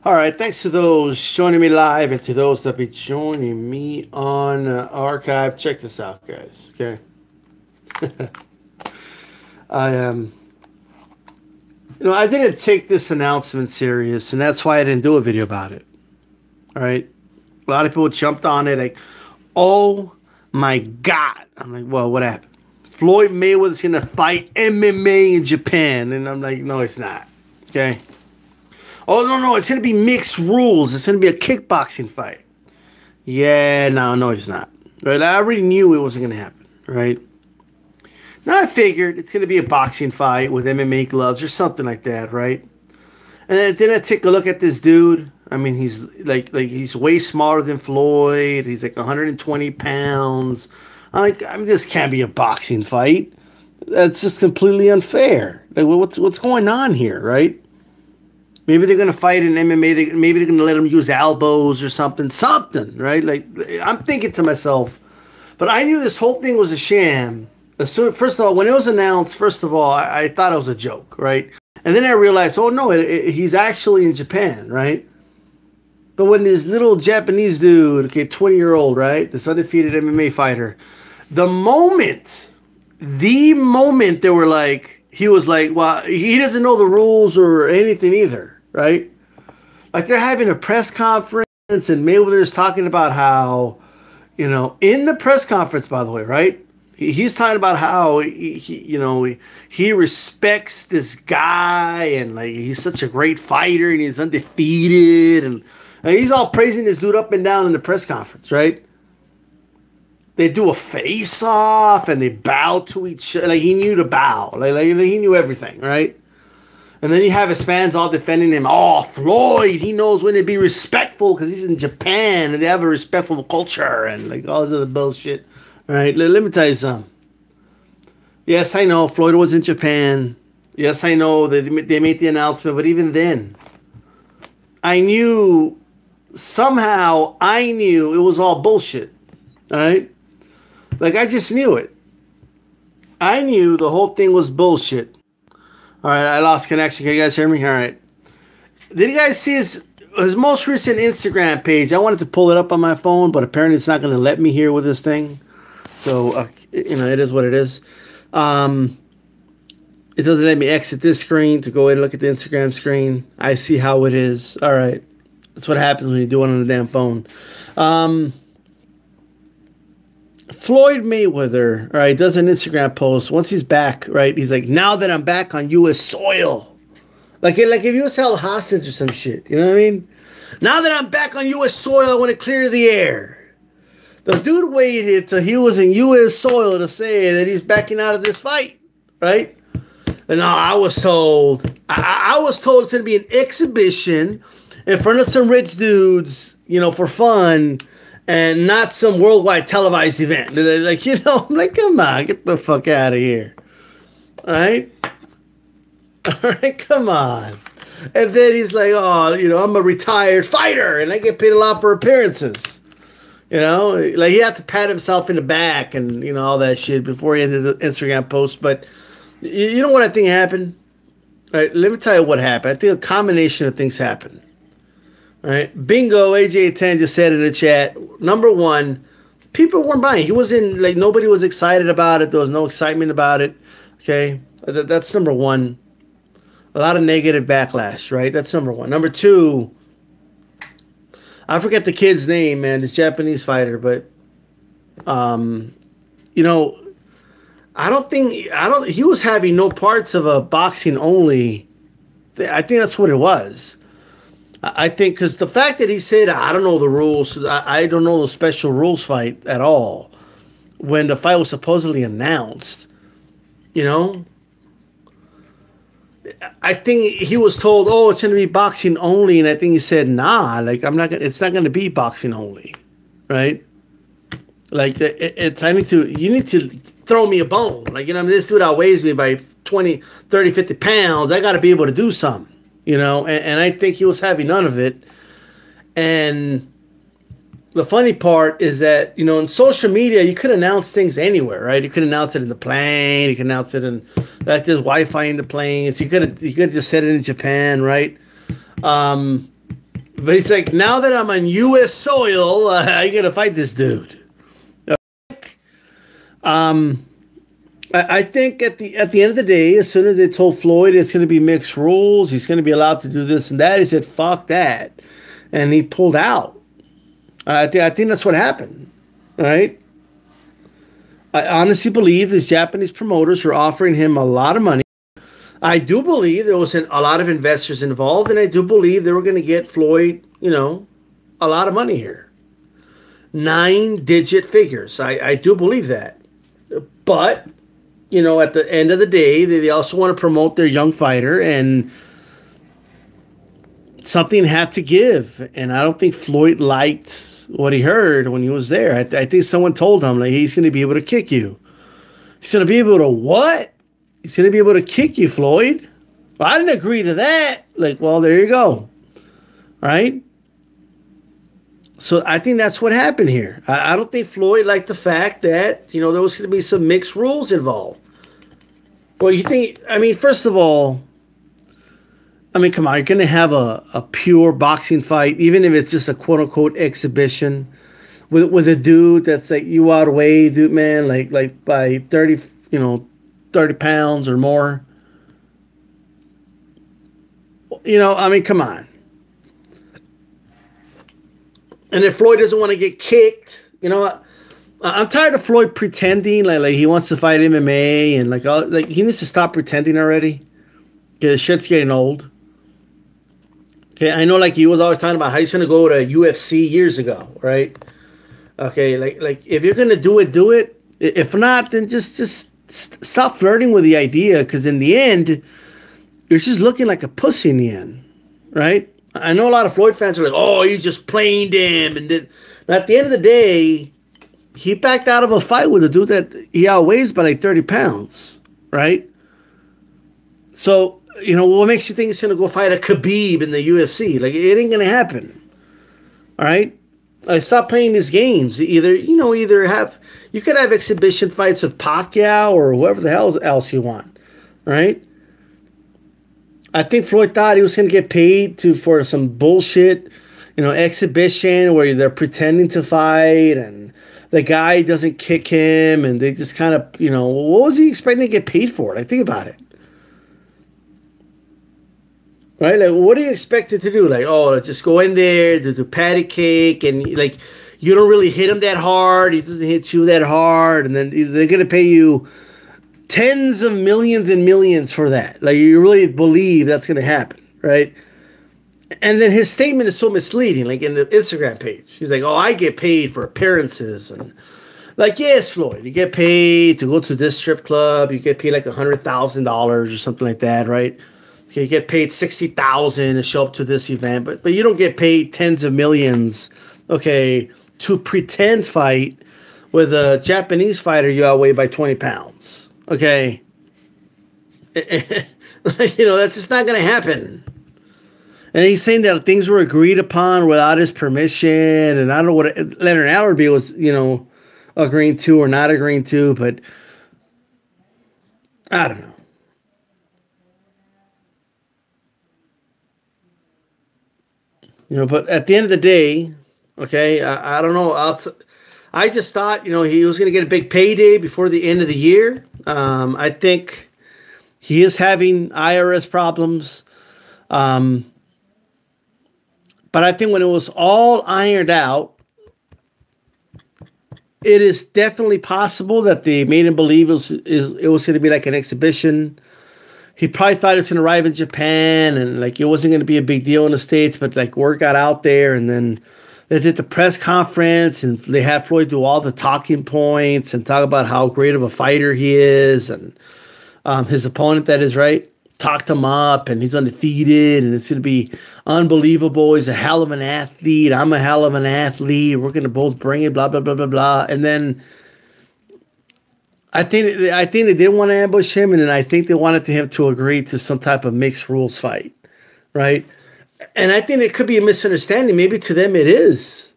All right, thanks to those joining me live and to those that be joining me on archive. Check this out, guys. Okay, I I didn't take this announcement serious, and that's why I didn't do a video about it. All right, a lot of people jumped on it like, "Oh my God!" I'm like, "Well, what happened?" Floyd Mayweather's gonna fight MMA in Japan, and I'm like, "No, it's not." Okay. Oh no, it's gonna be mixed rules. It's gonna be a kickboxing fight. Yeah, no, it's not. Right? I already knew it wasn't gonna happen. Right? Now I figured it's gonna be a boxing fight with MMA gloves or something like that, right? And then I take a look at this dude. I mean, he's he's way smaller than Floyd. He's like 120 pounds. This can't be a boxing fight. That's just completely unfair. Like, what's going on here, right? Maybe they're gonna fight in MMA. Maybe they're gonna let him use elbows or something, right? Like, I'm thinking to myself, but I knew this whole thing was a sham. First of all, when it was announced, first of all, I thought it was a joke, right? And then I realized, oh no, he's actually in Japan, right? But when this little Japanese dude, okay, 20-year-old, right, this undefeated MMA fighter, the moment they were like, he was like, well, he doesn't know the rules or anything either, right? Like, they're having a press conference and Mayweather's talking about how, in the press conference, by the way, right? He's talking about how he respects this guy and like he's such a great fighter and he's undefeated and he's all praising this dude up and down in the press conference, right? They do a face off and they bow to each other. Like, he knew to bow, like he knew everything, right? And then you have his fans all defending him. Oh, Floyd, he knows when to be respectful because he's in Japan and they have a respectful culture and like all this other bullshit. All right, let me tell you something. Yes, I know Floyd was in Japan. Yes, I know that they made the announcement, but even then, somehow I knew it was all bullshit. All right? Like, I just knew it. I knew the whole thing was bullshit. All right, I lost connection. Can you guys hear me? All right. Did you guys see his most recent Instagram page? I wanted to pull it up on my phone, but apparently it's not going to let me here with this thing. So, it is what it is. It doesn't let me exit this screen to go ahead and look at the Instagram screen. I see how it is. All right. That's what happens when you do it on the damn phone. Floyd Mayweather, all right, does an Instagram post. Once he's back, right, he's like, now that I'm back on U.S. soil. Like if you was held hostage or some shit. You know what I mean? Now that I'm back on U.S. soil, I want to clear the air. The dude waited till he was in U.S. soil to say that he's backing out of this fight, right? And no, I was told it's going to be an exhibition in front of some rich dudes, for fun, and not some worldwide televised event. Like, I'm like, come on, get the fuck out of here. All right? All right, come on. And then he's like, oh, I'm a retired fighter, and I get paid a lot for appearances. Like, he had to pat himself in the back and, all that shit before he ended the Instagram post. But you know what I think happened? All right, let me tell you what happened. I think a combination of things happened. All right, bingo, AJ10 just said in the chat. Number one, people weren't buying. He wasn't, like, nobody was excited about it. There was no excitement about it. Okay, that's number one. A lot of negative backlash, right? That's number one. Number two, I forget the kid's name, man. This Japanese fighter, but he was having no parts of a boxing only. I think that's what it was. I think because the fact that he said, I don't know the rules, I don't know the special rules fight at all, when the fight was supposedly announced, I think he was told, oh, it's going to be boxing only. And I think he said, nah, like, it's not going to be boxing only. Right? Like, you need to throw me a bone. Like, this dude outweighs me by 20, 30, 50 pounds. I got to be able to do something, and I think he was having none of it. And the funny part is that, in social media, you could announce things anywhere, right? You could announce it in the plane. You could announce it in, like, there's Wi-Fi in the planes. You could have just said it in Japan, right? But he's like, now that I'm on U.S. soil, I gotta fight this dude. Um, I think at the end of the day, as soon as they told Floyd it's gonna be mixed rules, he's gonna be allowed to do this and that, he said, "Fuck that," and he pulled out. I think that's what happened. All right. I honestly believe these Japanese promoters were offering him a lot of money. I do believe there was a lot of investors involved, and I do believe they were going to get Floyd, a lot of money here. 9-digit figures. I do believe that. But, at the end of the day, they also want to promote their young fighter, and something had to give. And I don't think Floyd liked what he heard when he was there. I think someone told him, like, he's going to be able to kick you. He's going to be able to what? He's going to be able to kick you, Floyd. Well, I didn't agree to that. Like, well, there you go. All right? So I think that's what happened here. I don't think Floyd liked the fact that, there was going to be some mixed rules involved. Well, you think, first of all, come on, you're going to have a pure boxing fight, even if it's just a quote-unquote exhibition with a dude that's like you outweigh, dude, man, like by 30, 30 pounds or more. Come on. And if Floyd doesn't want to get kicked, I'm tired of Floyd pretending like he wants to fight MMA and like he needs to stop pretending already. Okay, the shit's getting old. Okay, I know like he was always talking about how he's going to go to UFC years ago, right? Okay, like if you're going to do it, do it. If not, then just stop flirting with the idea, because in the end, you're just looking like a pussy in the end, right? I know a lot of Floyd fans are like, oh, he's just playing him. And then, at the end of the day, he backed out of a fight with a dude that he outweighs by like 30 pounds, right? So, what makes you think he's going to go fight a Khabib in the UFC? Like, it ain't going to happen, all right? Stop playing these games. Either you could have exhibition fights with Pacquiao or whoever the hell else you want, right? I think Floyd thought he was going to get paid for some bullshit, exhibition where they're pretending to fight and the guy doesn't kick him and they just kind of, what was he expecting to get paid for? Like, think about it. Right? Like, what do you expect it to do? Like, oh, let's just go in there, do patty cake, and like, you don't really hit him that hard. He doesn't hit you that hard. And then they're going to pay you tens of millions and millions for that. Like, you really believe that's going to happen, right? And then his statement is so misleading, like in the Instagram page. He's like, oh, I get paid for appearances. And like, yes, Floyd, you get paid to go to this strip club. You get paid like $100,000 or something like that, right? Okay, you get paid $60,000 to show up to this event, but you don't get paid tens of millions, okay, to pretend fight with a Japanese fighter you outweigh by 20 pounds. Okay. That's just not going to happen. And he's saying that things were agreed upon without his permission. And I don't know what Leonard Allerby was, agreeing to or not agreeing to, but I don't know. But at the end of the day, okay, I don't know. I just thought, he was going to get a big payday before the end of the year. I think he is having IRS problems. But I think when it was all ironed out, it is definitely possible that they made him believe it was going to be like an exhibition. He probably thought it was going to arrive in Japan and like it wasn't going to be a big deal in the States, but like word got out there, and then they did the press conference and they had Floyd do all the talking points and talk about how great of a fighter he is, and his opponent, that is, right, talked him up and he's undefeated and it's going to be unbelievable. He's a hell of an athlete. I'm a hell of an athlete. We're going to both bring it, blah, blah, blah, blah, blah. And then I think they didn't want to ambush him, and then I think they wanted him to agree to some type of mixed rules fight, right? And I think it could be a misunderstanding. Maybe to them it is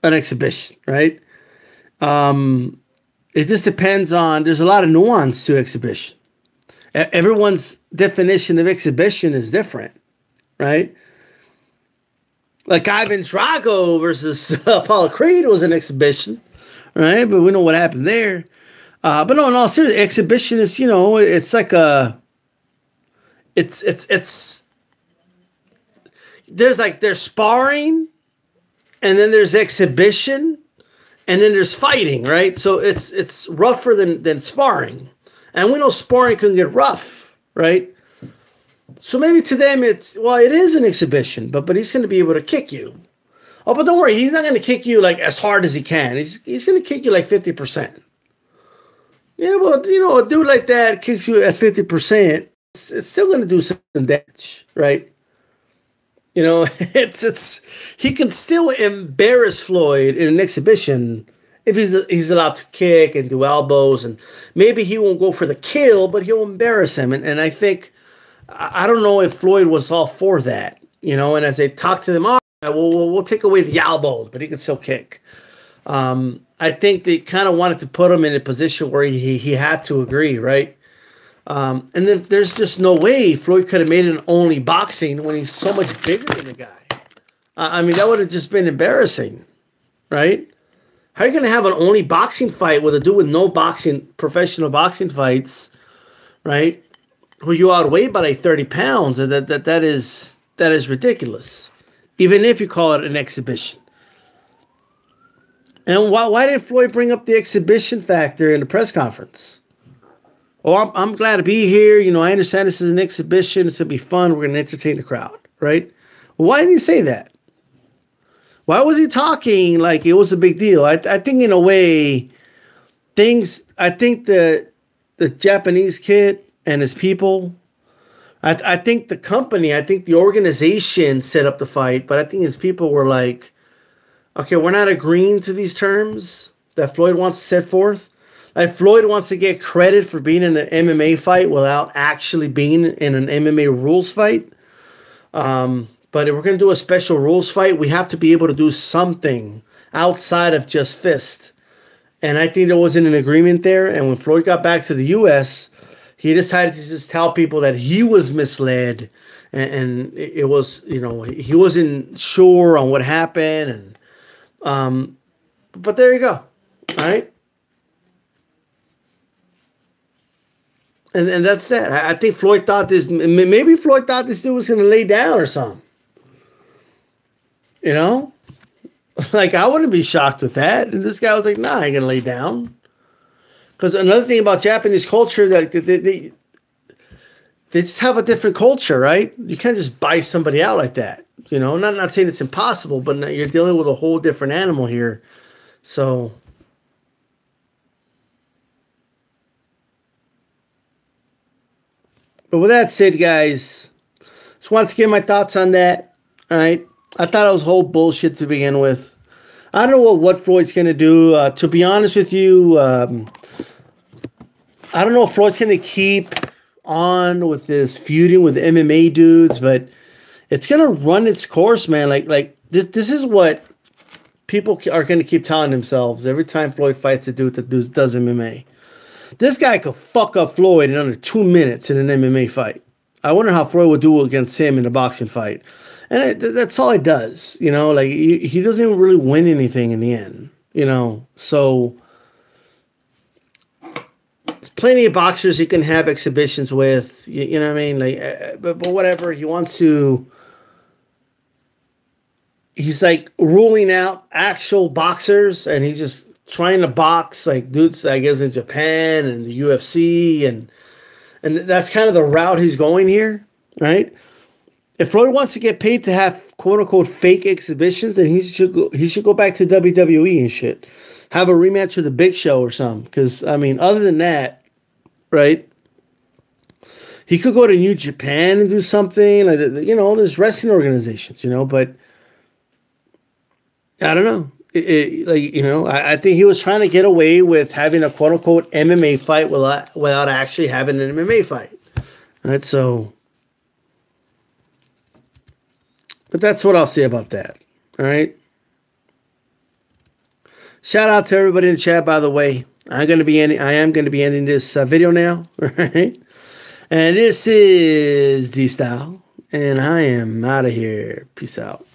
an exhibition, right? It just depends on, there's a lot of nuance to exhibition. Everyone's definition of exhibition is different, right? Like Ivan Drago versus Apollo Creed was an exhibition, right? But we know what happened there. But no, in all seriousness, exhibition is, it's like it's there's sparring, and then there's exhibition, and then there's fighting, right? So it's rougher than sparring, and we know sparring can get rough, right? So maybe to them it is an exhibition, but he's going to be able to kick you. Oh, but don't worry, he's not going to kick you like as hard as he can. He's going to kick you like 50%. Yeah, well, a dude like that kicks you at 50%. It's still going to do some damage, right? It's he can still embarrass Floyd in an exhibition if he's allowed to kick and do elbows, and maybe he won't go for the kill, but he'll embarrass him. And I think I don't know if Floyd was all for that, And as they talked to them, all right, we'll take away the elbows, but he can still kick. I think they kind of wanted to put him in a position where he had to agree, right? And then there's just no way Floyd could have made it only boxing when he's so much bigger than the guy. I mean, that would have just been embarrassing, right? How are you going to have an only boxing fight with a dude with no professional boxing fights, right? Who you outweigh by like 30 pounds? That is ridiculous, even if you call it an exhibition. And why didn't Floyd bring up the exhibition factor in the press conference? Oh, I'm glad to be here. I understand this is an exhibition. It's going to be fun. We're going to entertain the crowd, right? Well, why didn't he say that? Why was he talking like it was a big deal? I think in a way, I think the Japanese kid and his people, I think the company, I think the organization set up the fight, but I think his people were like, okay, we're not agreeing to these terms that Floyd wants to set forth. Like Floyd wants to get credit for being in an MMA fight without actually being in an MMA rules fight. But if we're going to do a special rules fight, we have to be able to do something outside of just fist. And I think there wasn't an agreement there. And when Floyd got back to the U.S., he decided to just tell people that he was misled. And it was, he wasn't sure on what happened. But there you go. All right. And that's that. I think Floyd thought maybe Floyd thought this dude was going to lay down or something. Like I wouldn't be shocked with that. And this guy was like, nah, I ain't going to lay down. Because another thing about Japanese culture, that they just have a different culture, right? You can't just buy somebody out like that. Not saying it's impossible, but you're dealing with a whole different animal here. So, but with that said, guys, just wanted to get my thoughts on that. All right. I thought it was whole bullshit to begin with. I don't know what Floyd's going to do. To be honest with you, I don't know if Floyd's going to keep on with this feuding with MMA dudes, but it's going to run its course, man. Like this is what people are going to keep telling themselves every time Floyd fights a dude that does MMA. This guy could fuck up Floyd in under 2 minutes in an MMA fight. I wonder how Floyd would do against him in a boxing fight. And that's all he does, like he doesn't even really win anything in the end, so there's plenty of boxers he can have exhibitions with, you know what I mean? Like, but whatever, he wants to, he's like ruling out actual boxers, and he's just trying to box like dudes, I guess, in Japan and the UFC, and that's kind of the route he's going here, right? If Floyd wants to get paid to have quote unquote fake exhibitions, then he should go back to WWE and shit. Have a rematch with the Big Show or something. Because I mean, other than that, right? He could go to New Japan and do something like there's wrestling organizations, but I don't know. I think he was trying to get away with having a quote unquote MMA fight without actually having an MMA fight. All right, so. But that's what I'll say about that. All right. Shout out to everybody in the chat, by the way. I am going to be ending this video now. All right. And this is D-Style. And I am out of here. Peace out.